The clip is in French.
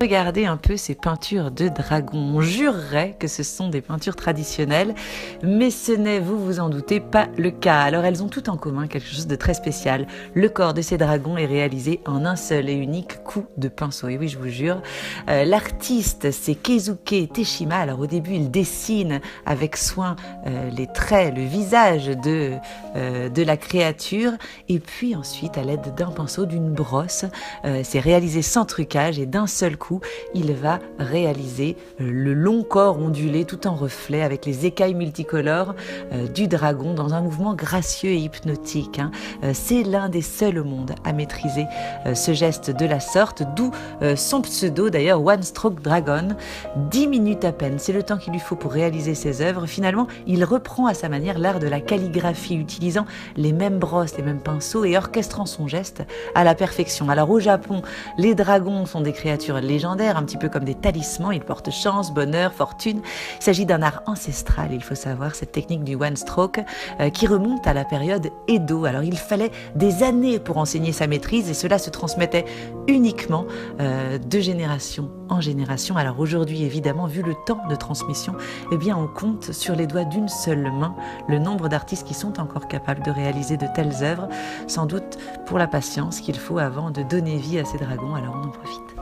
Regardez un peu ces peintures de dragons. On jurerait que ce sont des peintures traditionnelles, mais ce n'est, vous vous en doutez, pas le cas. Alors elles ont tout en commun quelque chose de très spécial. Le corps de ces dragons est réalisé en un seul et unique coup de pinceau. Et oui, je vous jure, l'artiste, c'est Keisuke Teshima. Alors au début, il dessine avec soin les traits, le visage de la créature, et puis ensuite, à l'aide d'un pinceau, d'une brosse, c'est réalisé sans trucage et d'un seul coup, il va réaliser le long corps ondulé tout en reflet avec les écailles multicolores du dragon dans un mouvement gracieux et hypnotique. C'est l'un des seuls au monde à maîtriser ce geste de la sorte, d'où son pseudo d'ailleurs One Stroke Dragon. 10 minutes à peine, c'est le temps qu'il lui faut pour réaliser ses œuvres. Finalement, il reprend à sa manière l'art de la calligraphie, utilisant les mêmes brosses, les mêmes pinceaux et orchestrant son geste à la perfection. Alors au Japon, les dragons sont des créatures légendaires, un petit peu comme des talismans. Ils portent chance, bonheur, fortune. Il s'agit d'un art ancestral, il faut savoir, cette technique du one stroke qui remonte à la période Edo. Alors il fallait des années pour enseigner sa maîtrise et cela se transmettait uniquement de génération en génération. Alors aujourd'hui, évidemment, vu le temps de transmission, eh bien on compte sur les doigts d'une seule main le nombre d'artistes qui sont encore capables de réaliser de telles œuvres, sans doute pour la patience qu'il faut avant de donner vie à ces dragons. Alors on en profite.